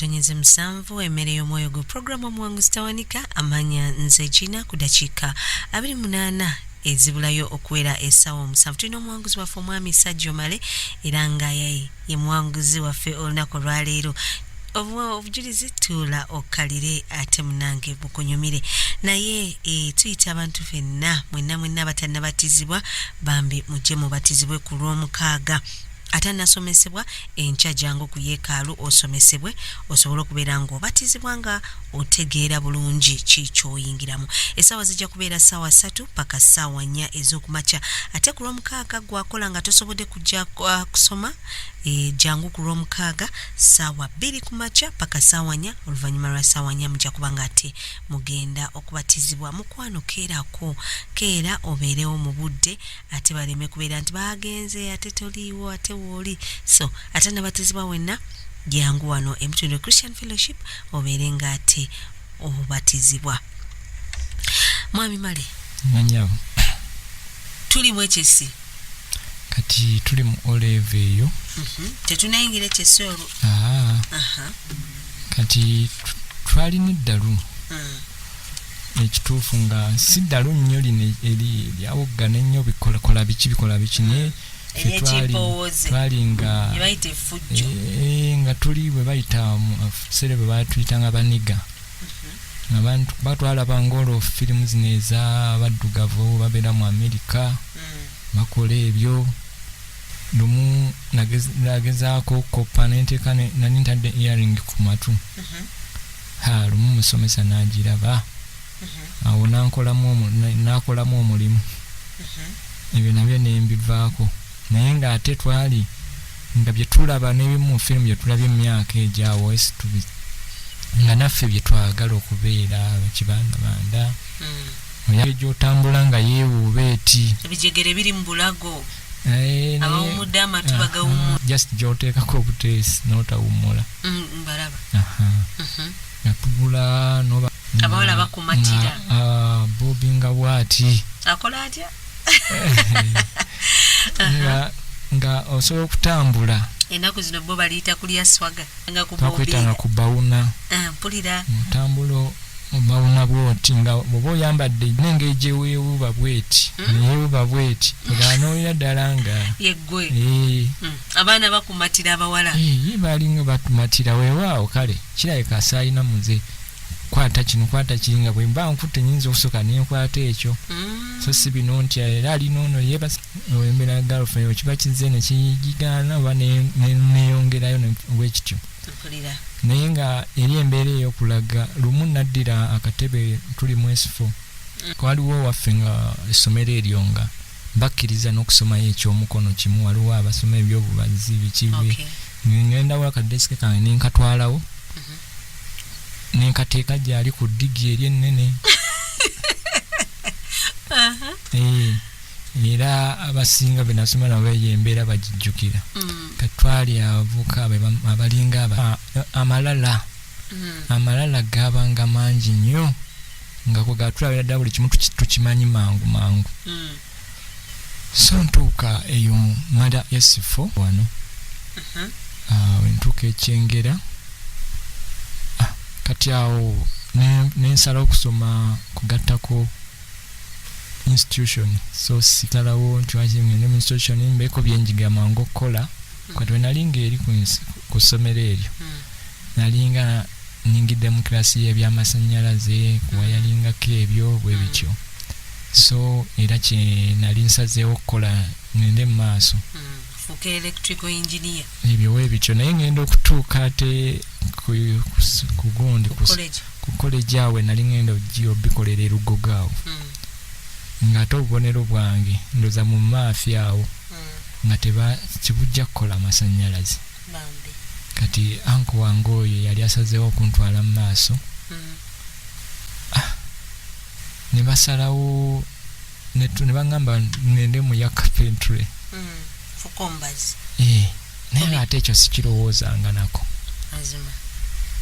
Katonyeze musanvu emmere y'omwoyo go program omuwanguzi tawanika amanya nze Gina ku dakiika 28 ezibulayo okuwera essaawa 7. Tulina omuwanguzi waffe omwami Sergio Male era nga ye muwanguzi waffe olunaku lwaleero. Obujulizi tula okalire ate munange bukunyumire naye tuyita abantu fenna mwenna batannabatizibwa bambi mujje mubatizibwe ku lw'omukaaga. Atanasomesebwa enkya jangu ku yeekaalu osomesebwe osobola okubeera ng'obatizibwa nga otegeera bulungi kikyoyingiramu. Essaawa zijja kubeera ssaawa 3 paka ssaawa 4 ez'okumakya. Ate ku lw'omukaaga gwakola nga tosobodde kujja kusoma jangu ku lw'omukaaga ssaawa 2 ku makya paka ssaawa 4. Oluvannyuma lwa ssaawa 4 mujja kuba nga ate mugenda okubatizibwa. Mukwano keera obeerewo mu budde ate baleme kubeera nti baagenze ate toliiwo ate wooli. So ate nabatizibwa wenna jangu wano emitendera Christian Fellowship obeere nga ate obatizibwa. Mwami Male Manyawo tuli mwekesi kati tuli mu oleve eyo tetunayingira ekyesi olwo. Kati twalina eddalu ekituufu nga si ddalu nnyo lino eryawoggana ennyo bikola biki naye twali nga tuli bwe bayita sere bwe batuyitanga baniga abantu batwalabanga olwo firimu zino ez'abaddugavu babeera mu Amerika bakola ebyo. Lumu nagezaako koppa nenteeka nali ntadde earring ku matu. Lumu musomesa n'agiraba awo nakolamu omulimu ebyo nabyo nembivaako naye nga ate twali nga bye tulaba n'ebimu firimu bye tulabye emyaka egyawo nga naffe bye twagala okubeera bakibandabanda oyabe gy'otambula nga yeewuuba eti ebijegere biri mu bulago abawumudde amatu bagawumula just gy'oteekako obuteesi n'otawumula mbalaba natugula noba abawala bakumatira bobinga bwati akola atya nga osobola okutambula ennaku zino bo baliyita kulya swaga nga bakwetanga ku bawuna mpulira mutambulo obawuna bwoti nga bwoba oyambadde n'engeri gyeweewuuba bweti neyeewuuba bweti olanoolira ddala nga yeggwe abaana bakumatira abawala balinga batumatira weewaawo kale kirabika asaalina muze kwata kino kwata kiri nga bwe mba nkutte nyinza okusooka nenkwata ekyo so si bino nti era alina ono yembera girlfriend kiba kize nekigigaana oba neyongerayo bwekityo naye nga eri embeera ey'okulaga lumu naddira akatebe tuli mu S4 waliwo waffe nga essomero eryo nga bakkiriza n'okusomayo ekyomukono kimu waliwo abasoma ebyobubazi bikibe ngendawo akadesike kange nenkatwalawo nenkateeka gyali ku ddigi eri ennene era abasinga be nasoma nabo embeera bagijjukira katwali abavuka abalinga amalala gabanga mangi nnyo nga kwe gatulabira ddala buli kimu tukimanyi mangu so ntuuka eyo mada S4 wano wentuuka ekyengera kati awo nensala okusoma kugattako institution so sikalawo nti wakingende mu institution mbeeko byenjiga mangu okukola kati wenalinga eri ku ssomero eryo nalinga ningidde mu kirasi y'ebyamasanyalaze kuwayalingako ebyo bwe bityo so era kye nali nsazeewo okukola ngende mu maaso fuka electrical engineer ebyo webityo naye ngenda okutuuka ate ku college awe nali ngenda obikolera erugogo awo ng'ate obubonero bwange ndoza mu maafi awo nga kibujja kukola amasanyalaze kati anko wange oyo yali asazeewo okuntwala mu maaso ne basalawo ne bagamba ngende mu ya carpentry naye ate ekyo sikirowoozanga nako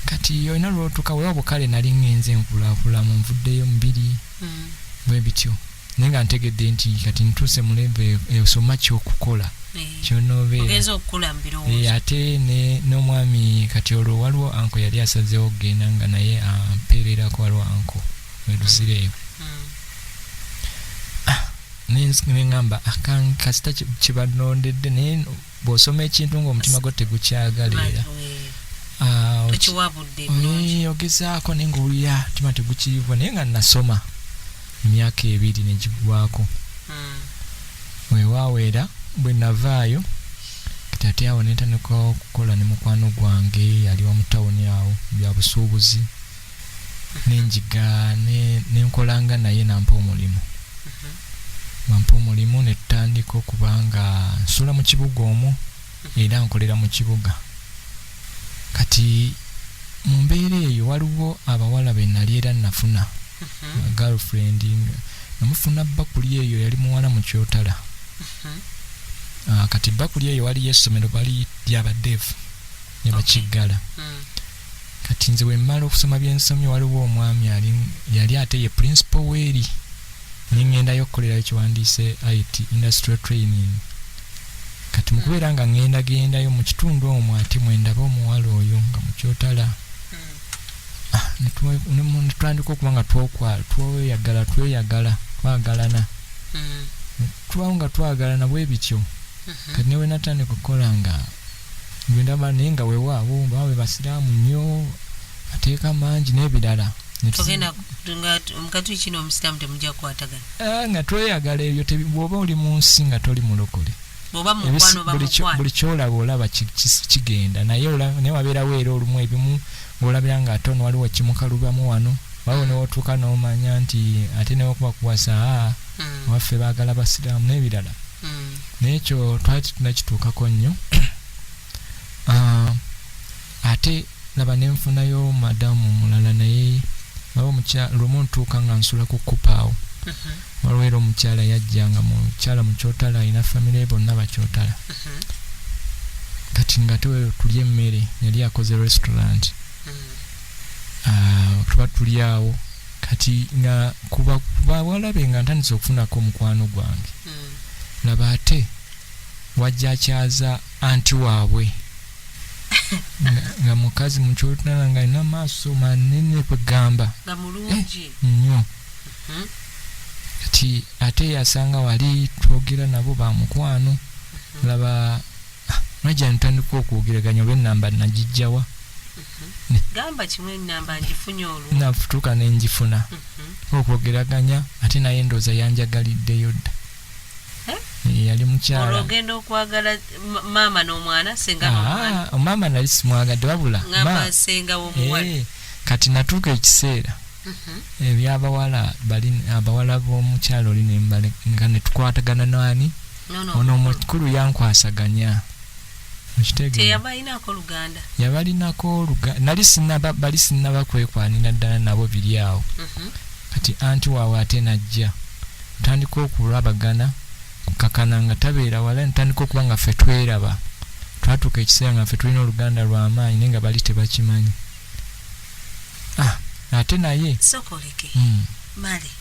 kati olina lwotuka wewa bukale nali ngenze nkulakulamu nvuddeyo mubiri bwe bityo naye nga ntegedde nti kati ntuuse mu leve esoma kyokukola kyonobeera ogenza okukula mu birowoozo. Ate n'omwami kati olwo waliwo anko yali asazeewo okugenda nga naye ampeererako waliwo anko weruzireewo. Neŋŋamba kasita kibanondedde naye bw'osoma ekintu ng'omutima gwo tegukyagalera ogezaako naye ng'owulira omutima tegukiriivu naye nga nasoma emyaka 2 ne gigwako. Weewaaweera bwe navaayo kati ate awo netandika okukola ne mukwano gwange yali wa mu tawuni awo bya busuubuzi n'enjiga nenkolanga naye nampa omulimu. Bampa omulimu ne tutandika okubanga nsula mu kibuga omwo era nkolera mu kibuga. Kati mu mbeera eyo waliwo abawala be nali era nafuna girlfriend namufuna bakuli eyo yali muwala mu kyotala. Kati bakuli eyo waliyo essomero bali ly'abadeefu ne bakiggala. Kati nze bwe mmala okusoma byensomye waliwo omwami yali ate ye principal weeri ningendayo okukolerayo kiwandiise IT industrial training. Kati mukubeera nga ngendayo mu kitundu omwo ate mwendaba omuwala oyo nga mu kyotala. Netutandika okuba nga tweyagala twagalana nga twagalana bwe bityo. Kati newe natandika okukola nga gwendaba naye nga weewaawo bawe basiraamu nnyo ateeka mangi n'ebirala. Omukati kino omusiraamu temujja kukwatagana nga tweyagala ebyo bw'oba oli mu nsi nga toli mulokole buli kyolaba kigenda naye wabeerawo era olumu ebimu ng'olabira nga ate ono waliwo kimukalubamu wano waliwo newotuuka n'omanya nti ate newokuba kuwasa waffe baagala basiraamu n'ebirala. N'ekyo twali tunakituukako nnyo. Ate laba nenfunayo madamu mulala naye lumu ntuuka nga nsula ku kupaawo. Waliwo era omukyala yajjanga mukyala mu kyotala alina famire bonna bakyotala. Kati nga tulya emmere yali akoze restaurant. Tuba tuli awo kati nga kuba walabe nga ntandise okufunako omukwano gwange. Laba ate wajja akyaza anti waabwe nga mukazi mu kyotala nga alina maaso manene kwegamba nga mulungi nnyo. Kati ate yasanga wali twogera nabo ba mukwano. Laba najja ntandika okwogeraganya olw'ennamba nagijjawa. Gamba kimwe ennamba ngifunye olwo. Nafutuka ne njifuna. Okwogeraganya ate naye ndooza yanjagaliddeyo dda. Yali mukyala. Olwogenda okwagala maama n'omwana senga n'omwana. Maama nali simwagadde wabula. Ngamba senga w'omuwala. Kati natuuka ekiseera. Abawala b'omukyala oli nembale nga ne tukwatagana nani. Ono omukulu yankwasaganya. Teyabalinako Luganda. Yabalinako Luganda. Bali sinnaba kwekwanira ddala nabo biri awo. Kati anti waawe ate najja. Ntandika okulabagana kukakana nga tabeera wala ntandika okuba nga ffe tweraba. Twatuuka ekiseera nga ffe tulina Oluganda lw'amaanyi naye nga bali tebakimanyi. Ate naye sokoleke male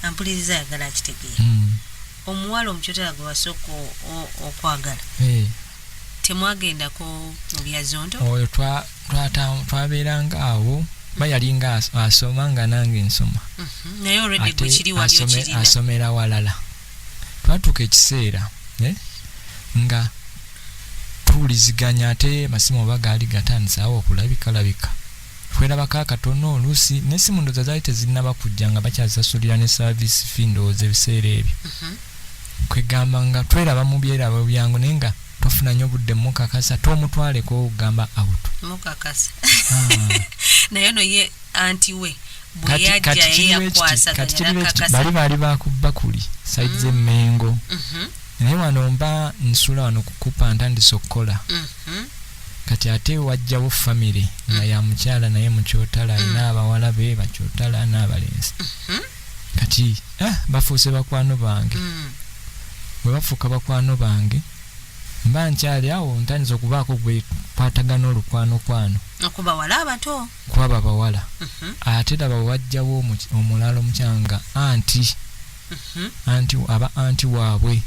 ampuliriza ayagala akitegeera. Omuwala omukyotala gwe wasooka okwagala temwagendako mu byazondo? Oyo twabeeranga awo bayalinga asoma nga nange nsoma. Naye already bwe kiri wali okirina asomera walala. Twatuuka ekiseera nga tuwuliziganya ate masimu oba gaali gatandisaawo okulabika. Twerabako akatono oluusi n'essimu ndowooza zaali tezinnaba kujja nga bakyasasulira ne service fee ndowooza ebiseera ebyo. Kwegamba nga tweraba mu byerabo byangu naye nga tofuna nnyo budde mukakasa tomutwaleko ogamba awuto. Mukakasa. Naye no ye anti we bwe yajja yakwasaganya nakakasa. Baali bakubakuli side z'emmengo. Naye wano mba nsula wano kukupa ntandise okukola. Kati ate wajjawo family nga ya mukyala naye mu kyotala alina abawala be bakyotala n'abalenzi. Kati bafuuse bakwano bange. Bwe bafuuka bakwano bange mba nkyali awo ntandise okubaako gwe kwatagana olukwano. Okubawala abato. Kwaba bawala. Ate laba wajjawo omulala omukyanga anti anti waabwe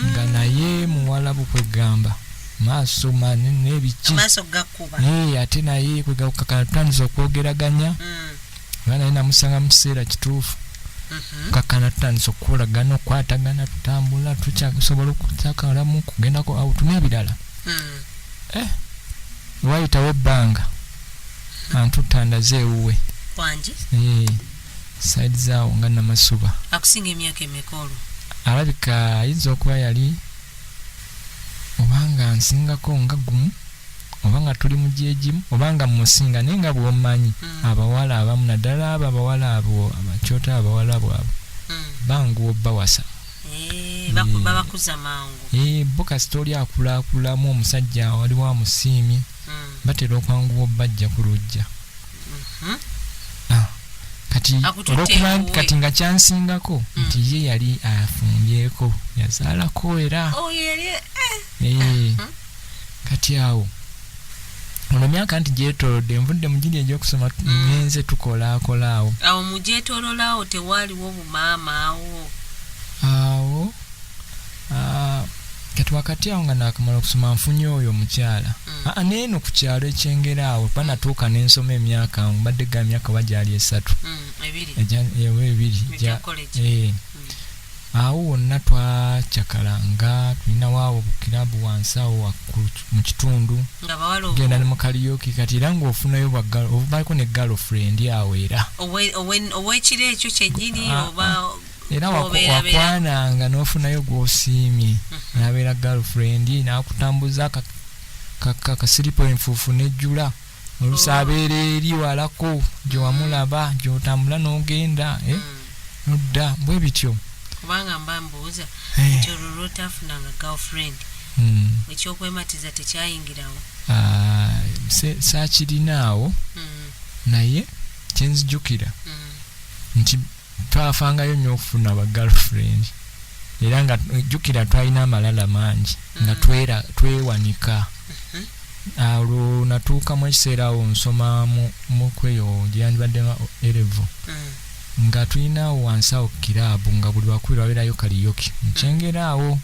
nga naye muwala bukwegamba maaso manene n'ebiki ate naye kwegakakana tutandisa okwogeraganya nga naye namusanga mu kiseera kituufu kakana tutandisa okukolagana okukwatagana tutambula tukyasobola okukyakalamu kugendako awutu n'ebirala wayitawo ebbanga antutandaze ewuwe saidi zaawo nga namasuba akusinga emyaka emeka olwo alabika ayinza okuba yali obanga nsingako nga gumu obanga tuli mu gyegimu obanga musinga naye nga bw'omanyi abawala abamu naddala abo abawala abo abakyota abawala abo bangu obawasa babakuza mangu bo kasita oli akulaakulamu omusajja waliwo amusiimye batera okwanguwa obbajja ku lujja kati nga kyansingako nti ye yali afumbyeko yazaalako era kati awo olwo myaka nti gyetolodde nvudde mu giri egy'okusoma ngenze tukolaakola awo mugyetololaawo tewaaliwo bumaama awo kati wakati awo nga nakamala okusoma nfunye oyo omukyala neeno ku kyalo ekyengera awo panatuuka n'ensoma emyaka mbadde ga myaka wagyali 3 ebiri awo wonna twacakalanga tulinawo awo bukirabu wansi awo mu kitundu genda ne mukaliyoki kati era ng'ofunayo ovaako ne girlfriend awo era ow'ekiro ekyo kyennyini oba era wakwananga n'ofunayo gw'osiimye n'abeera girlfriend n'akutambuza kasiripo enfuufu nejjula olusi abeera eri walako gyewamulaba gy'otambula n'ogenda nodda bwe bityo kubanga mba mbuuza nti olwo lwotafunanga girlfriend ekyokwematiza tekyayingirawo saakirinaawo naye kyenzijjukira nti twafangayo nnyo okufuna aba girlfriend era nga jjukira twalina amalala mangi nga twewanika olwo natuukamu ekiseera awo nsoma mu kweyo gyeyandibaddema erevo nga tulinawo wansi awo kirabu nga buli wakubiri wabeerayo kaliyoki nkyengerawo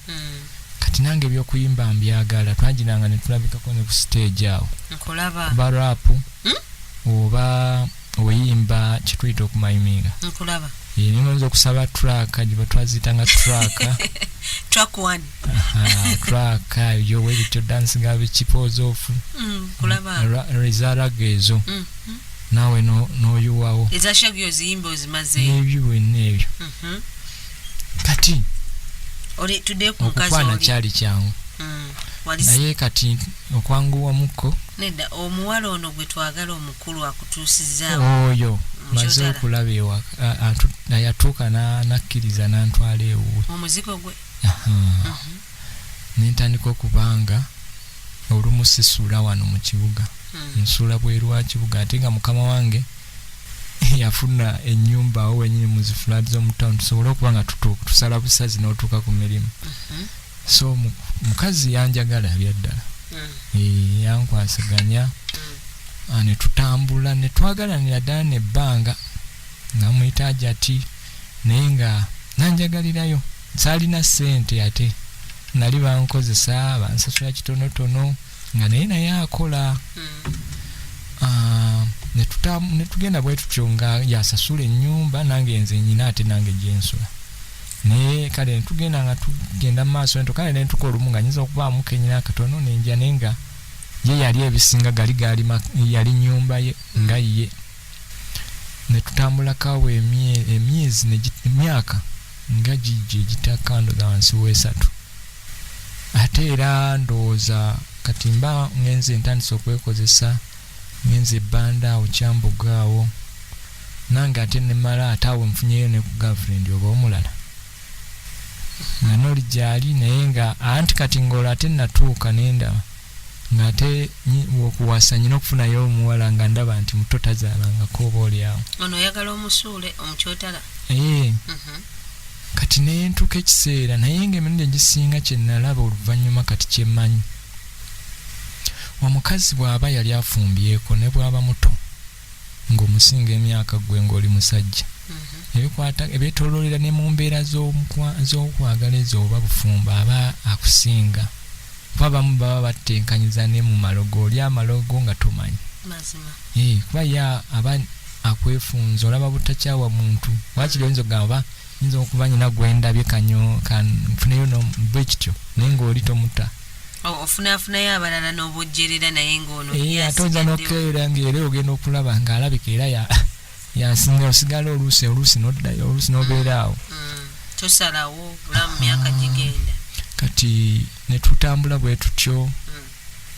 kati nange ebyokuyimba mbyagala twagiranga ne tulabikako ne ku stage awo kuba rapu oba oyimba kyetuyita okumayiminga ningonza okusaba traka gye batwaziyitanga traka traka ebyo webityo dansi nga bikipozoofu rezaraga ezo naawe n'oyiwawo ebyo bwenna ebyo kati okukwana kyali kyangu naye kati okwanguwamukko nedda omuwala ono gwe twagala omukulu akutuusizaawo oyo maze okulaba ewaka yatuuka nakkiriza nantwala ewuwe omuzigo gwe nentandika okubanga olumu sisuula wano mu kibuga nsuula bweru wa kibuga ate nga mukama wange yafuna ennyumba awo wenyini mu zifulaati z'omutawuni tusobole okuba nga tusala busazi n'otuuka ku mirimu so mukazi yanjagala byaddala yankwasaganya ne tutambula ne twagalanira ddala nebbanga nga muyitaaji ati naye nga nanjagalirayo saalina ssente ate nali bankozesa bansasula kitonotono nga naye akola ne tugenda bwe tutyo nga yasasula ennyumba nange nze nyina ate nange gyensula naye kale netugenda nga tugenda mu maaso kale nentuka olumu nga nyinza okubaamu kenyina akatono nenja naye nga ye yali ebisinga yali nyumba ye nga ye netutambulakawo emyaka nga gijje gitakando wansi w3 ate era ndowooza kati mba ngenze ntandisa okwekozesa ngenze ebbanda awo kyambuga awo nange ate nemala ate awo nfunyeyo ne ku girlfriend oba omulala nga noli gyali naye nga anti kati ng'olwo ate natuuka nendaba ng'ate okuwasa nyina okufunayo omuwala nga ndaba nti muto tazaalangako oba oli awo ono oyagala omusuule omukyotala kati naye ntuuka ekiseera naye ng'emirundi egisinga kye nalaba oluvannyuma kati kyemmanyi omukazi bw'aba yali afumbyeko ne bw'aba muto ng'omuzi okusinga emyaka gwe ng'oli musajja. Ebikwata ebyetooloolera ne mu mbeera z'okwagala ezo oba bufumbo aba akusinga. Kuba abamu baba batenkanyiza ne mu malogo, oli amalogo nga tomanyi. Kuba aba akwefunza olaba butakyawa muntu. Wakiri oyinza okugamba nze okuba nyina gwendabye kanfuneyo bwe kityo naye ng'oli tomuta. Ofunafunayo abalala n'obujjerera naye ng'ono ate oyinza n'okeera ng'era ogenda okulaba ng'alabika era yasinga osigala oluusi n'oddayo oluusi n'obeera awo. Tosalawo bulamu myaka gigenda. Kati ne tutambula bwe tutyo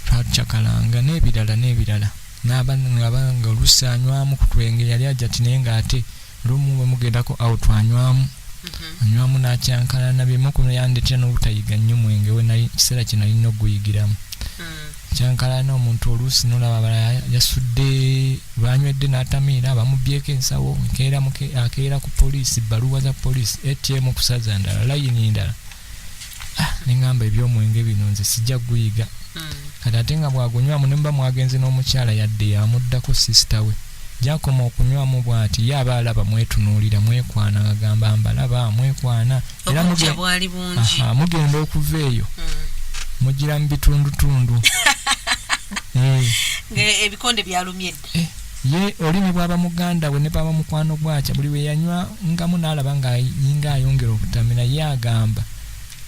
twakyakalanga n'ebirala n'abanga oluusi anywamu ku twenge yali ajja ti naye ng'ate lumu bwe mugendako awo twanywamu anywamu n'akyankalana bimu ku yandetera n'obutayiga nnyo mwenge we kiseera kye nalina okuguyigiramu. Kyankalana omuntu oluusi n'olaba abalala yasudde lwanywedde n'atamiira bamubbyeko ensawo akeera ku poliisi bbaluwa za poliisi ATM kusaza ndala layini ndala. Neŋŋamba eby'omwenge bino nze sijja kuguyiga. Kati ate nga bwagunywamu ne muba mwagenze n'omukyala yadde yamuddako sisita we gyakoma okunywamu bw'ati ye aba alaba mwetunuulira mwekwana agamba mbalaba mwekwana era mugenda okuva eyo mugira mu bitundutundu. Ebikonde byalumye dda. Ye olimi bwaba muganda we ne baba mukwano gwakya buli we yanywa ngamu n'alaba ng'ayinga ayongera okutamira ye agamba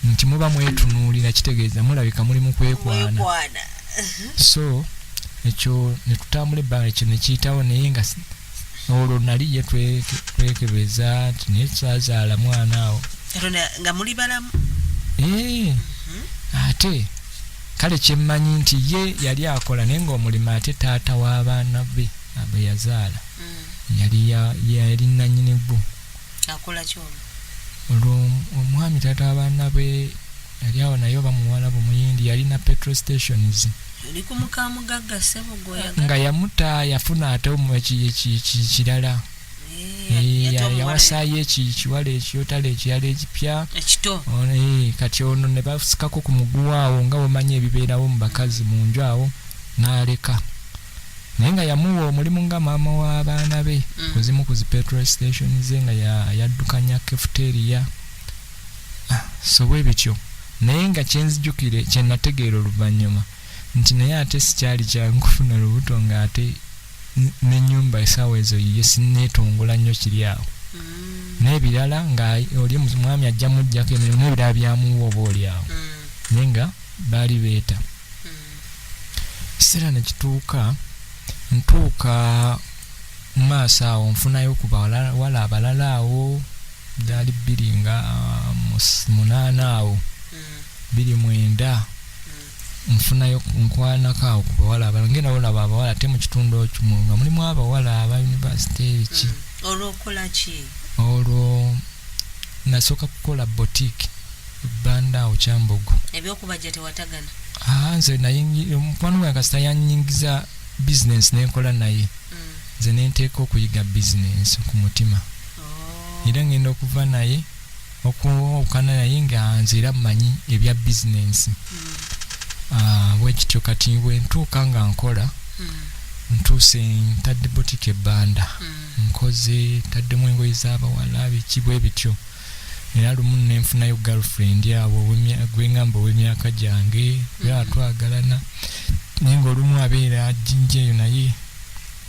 nti muba mwetunuulira kitegeeza mulabika muli mu kwekwana. So ekyo ne tutambula ebbanga ekyo ne kiyitawo naye nga olwo nali ye twekebeza nti naye twazaala mwana awo. Nga muli balamu? Ate kale kyemmanyi nti ye yali akola naye ng'omulimu ate taata w'abaana be abe yazaala yali nannyini bbo. Akola ki olwo? Olwo omwami taata w'abaana be yali awo naye oba muwala bumuyindi yalina petrol stations. Oli ku mukamugagga ssebo nga yamuta yafuna ate kirala. Yawasaayo ekiwala ekyotala ekirala ekipya kati ono ne basikako ku muguu awo nga bwemanyi ebibeerawo mu bakazi mu nju awo n'aleka naye nga yamuwa omulimu nga maama w'abaana be kuzimu ku zi petrol station ze nga yaddukanya cafeteria. So bwe bityo naye nga kyenzijjukire kye nategeera oluvannyuma nti naye ate sikyali kyankufuna lubuto ng'ate n'ennyumba essaawa ezo ye sinneetongola nnyo kiri awo. N'ebirala nga oli mwami ajja mujjako emirimu n'ebirala byamuwa oba oli awo naye nga baali beeta. Ekiseera ne kituuka ntuuka mu maaso awo nfunayo ku bawala abalala awo byali 28 awo 29 nfunayo nkwanako awo ku bawala abalala ngenda olaba abawala ate mu kitundu ekyo nga mulimu abawala aba yunivasite eki. Olw'okola ki? Olwo nasooka kukola boutique ebbanda awo Kyambogo. Ebyokubajja tewatagana? Nze mukwano gwange kasita yannyingiza bizinensi nenkola naye nze nenteeka okuyiga bizinensi ku mutima era ngenda okuva naye okuwukana naye nga nze era mmanyi ebya bizinensi. Bwekityo kati bwe ntuuka nga nkola ntuuse ntadde boutique ebbanda nkoze taddemu engoye z'abawala biki bwe bityo era lumu nenfunayo girlfriend abo gweŋŋamba ow'emyaka gyange era twagalana naye ng'olumu abeera jinja eyo naye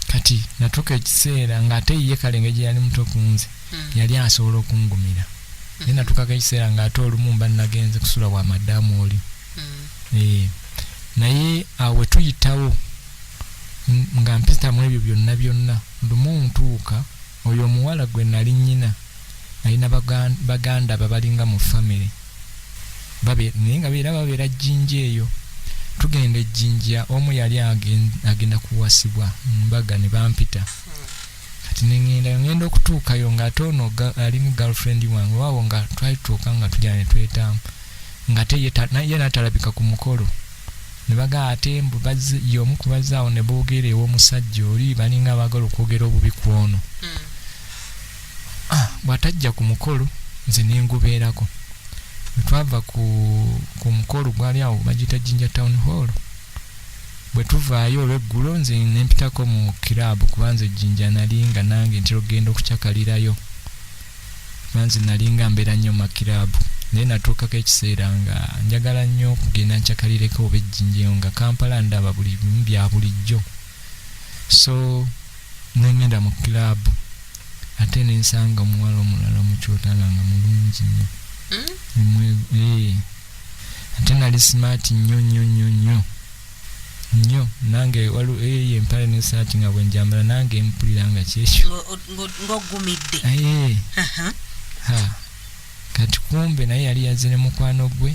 kati natuuka ekiseera ng'ate ye kalenge gye yali muto ku nze yali asobola okungumira naye natuukako ekiseera ng'ate olumu mba nagenze kusula wa madamu oli. Naye awe tuyitawo nga mpitamu ebyo byonna lumu ntuuka oyo omuwala gwe nali nnyina alina baganda babalinga mu famire naye nga babeera jjinja eyo. Tugenda ejjinja omu yali agenda kuwasibwa mbaga ne bampita kati ngenda okutuukayo ng'ate ono ali mu girlfriend wange waawo nga twalituuka nga tujja ne twetaamu ng'ate ye n'atalabika ku mukolo ne bagaa ate mbu y'omu ku bazaawo ne boogera ew'omusajja oli balinga abaagala okwogera obubi ku ono. Bw'atajja ku mukolo nze ne ngubeerako. Bwe twava ku mukolo gwali awo bagiyita Jinja Town Hall bwe tuvaayo olw'eggulo nze nempitako mu kiraabu kubanza ejjinja nalinga nange ntera okugenda okukyakalirayo banze nalinga mbeera nnyo makiraabu naye natuukako ekiseera nga njagala nnyo okugenda nkyakalireko oba ejjinja eyo nga Kampala ndaba buli bimu bya bulijjo so nengenda mu kiraabu ate nensanga omuwala omulala mukyotala nga mulungi nnyo ate nali smart nnyo nange waliwo empale n'essaati nga bwe njambala nange mpulira nga kyekyo ng'oggumidde kati kumbe naye yali yazze ne mukwano gwe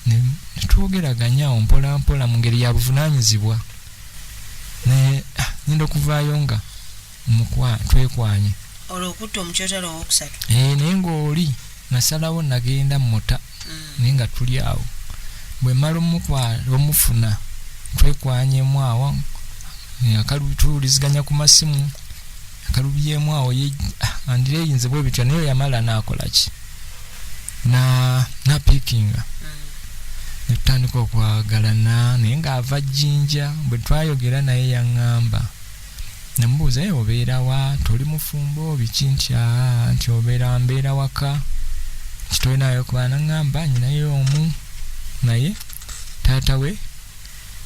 netwogeraganya mpola mu ngeri ya buvunaanyizibwa ngenda okuvaayo nga twekwanye olw'okutta omukyotalo owokusatu naye ng'oli nasalawo nagenda mota naye nga tuli awo bwe mala omufuna twekwanyemu awo tuwuliziganya ku masimu akalubyemu awo andireyinze bwe bityo naye yamala nakolaki napikinga netutandika okwagalana naye ng'ava jjinja bwe twayogera naye yaŋŋamba nemubuuza ye obeera wa toli mufumbo biki nti mbeera waka kitolinayo kuba naŋŋamba nyinayo omu naye taata we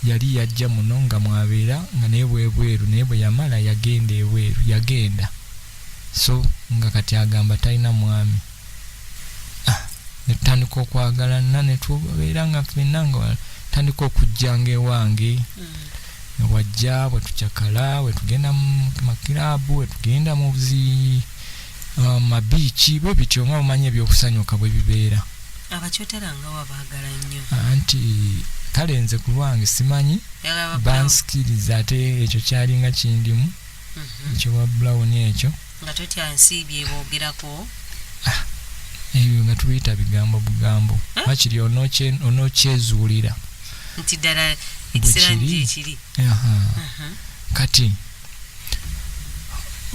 yali yajja muno nga mwabeera nga naye bwebweru naye bwe yamala yagenda ebweru yagenda so nga kati agamba talina mwami netutandika okwagalana netubeera nga ffenna nga tandika okujjanga ewange wajja bwe tukyakala bwe tugenda mu makiraabu bwe tugenda mu mabiiki bwe bityo nga mumanyi ebyokusanyuka bwe bibeera abakyotala nga wabaagala nnyo anti kale nze ku lwange simanyi bansikiriza ate ekyo kyalinga kindimu ekyo wa brown ekyo nga totya nsiibye boogerako ebyo nga tubiyita bigambo bugambo bakiri onokyezuulira nti ddala ekiseera ngyekiri kati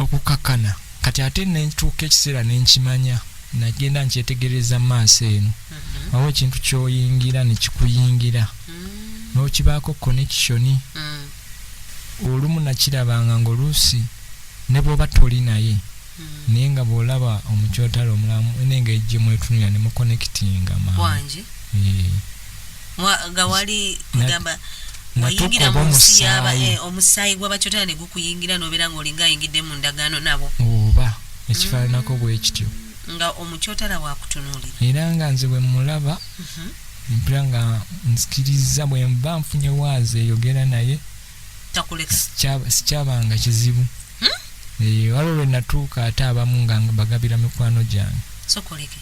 okukakana kati ate nentuuka ekiseera nenkimanya nagenda nkyetegereza mu maaso eno awo ekintu kyoyingira nekikuyingira n'okibaako connection olumu nakirabanga ng'oluusi ne bw'oba toli naye naye nga bw'olaba omukyotalo omulamu nenga ejje mwetunira ne muconnectinga wange nga wali gamba wayingira mu nsi yaba omusaayi gw'abakyotala ne gukuyingira n'obeera ng'olinga ayingidde mu ndagaano nabo oba ekifaananako bwe kityo nga omukyotala wakutunuulira era nga nze bwe mulaba mpira nga nzikiriza bwe mba nfunye waazi eyogera naye takuleka sikyabanga kizibu waliwo lwe natuuka ate abamu nga bagabira mikwano gyange sokoleke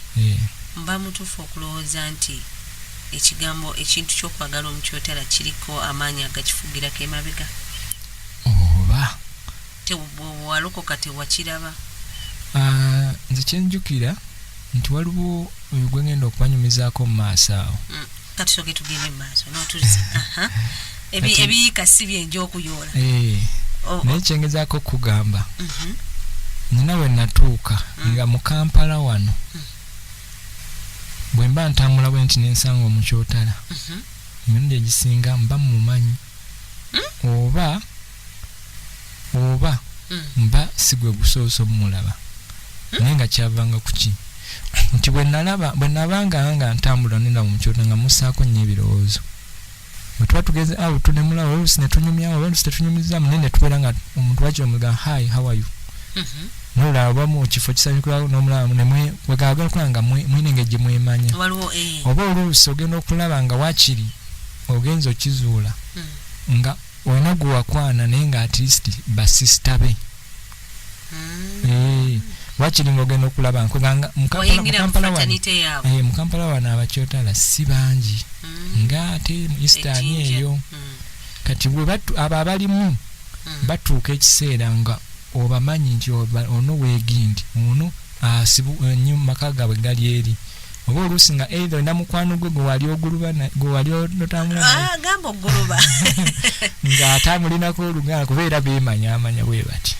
mba mutuufu okulowooza nti ekintu ky'okwagala omukyotala kiriko amaanyi agakifugirako emabega oba tewalokoka tewakiraba nze kyenjukira nti waliwo gwe ngenda okubanyumizaako mu maaso awo kati soke tugende mu maaso notuliza ebiyiika si byenja okuyoola naye kyengezaako okugamba nina we natuuka nga mu Kampala wano bwe mba ntambula bwe nti nensanga omukyotala emirundi egisinga mba mumanyi oba mba sigwe gusoose omulaba naye nga kyavanga kuki nti bwe nabanga nga ntambula nenda omukyotala nga musaako nnyo ebirowoozo bwe tuba tugeze awo tunemulawo oluusi netunyumyawo oluusi tetunyumizaamu naye netubeera nga omuntu wakyo omuga hi how are you nolaba oba mu kifo kisanyukirawo n'omulamu wegagala okulaba nga mwinenge gye mwemanya oba oluusi ogenda okulaba nga wakiri ogenza okizuula nga olina gwe wakwana naye nga at least basisita be wakiri ng'ogenda okulaba mu Kampala wano abakyotala si bangi nga ate mu Eastern eyo kati abo abalimu batuuka ekiseera nga obamanyi nti ono weegindi ono maka gaabwe gali eri oba oluusi nga either olina mukwano gwe gwe wali otambula gamba oguluba nga atambulinako oluganda kubeera beemanyamanya bwe bati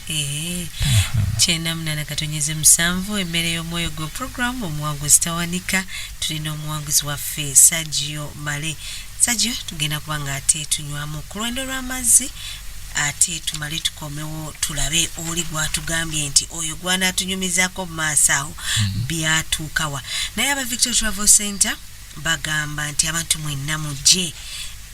kyennamunana katonyeze 7 emmere y'omwoyo gwe program omuwanguzi tawanika tulina omuwanguzi waffe Sergio Male Sergio tugenda kubanga ate tunywamu ku lwendo lw'amazzi ate tumale tukomewo tulabe oli gwatugambye nti oyo gwanatunyumizaako mu maaso awo byatuukawa. Naye aba Victoria Travel Center bagamba nti abantu mwenna mujje,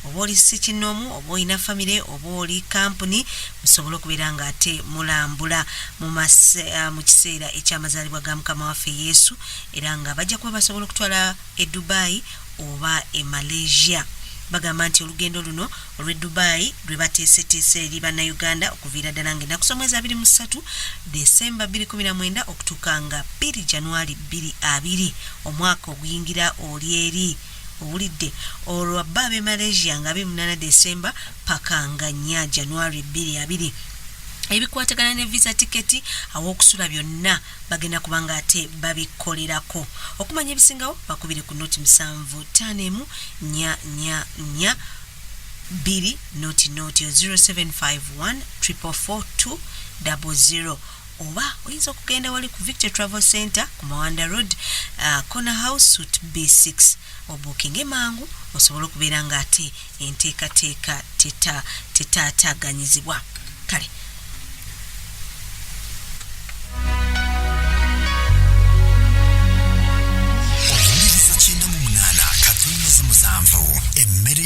oba oli ssekinnoomu oba olina famire oba oli kampuni, musobole okubeera nga ate mulambula mu kiseera eky'amazaalibwa ga Mukama waffe Yesu, era nga bajja kuba basobola okutwala e Dubai oba e Malaysia. Bagamba nti olugendo luno olw'e Dubai lwe bateeseteese eri bannayuganda okuviira ddala ng'ennaku z'omwezi 23 Desemba 2019 okutuuka nga 2 January 2020 omwaka oguyingira oli eri. Owulidde olwa baabe Malaysia nga 28 Desemba paka nga 4 January 2020. Ebikwatagana ne visa tiketi aw'okusula byonna bagenda kubanga ate babikolerako. Okumanya ebisingawo bakubire ku noti 75444 noti 0751 444 oba oyinza okugenda wali ku Victoria Travel Center ku Mawanda Road, Corner House Suite B6 obukinge mangu osobola okubeera nga ate enteekateeka tetaataganyizibwa. Kale emmere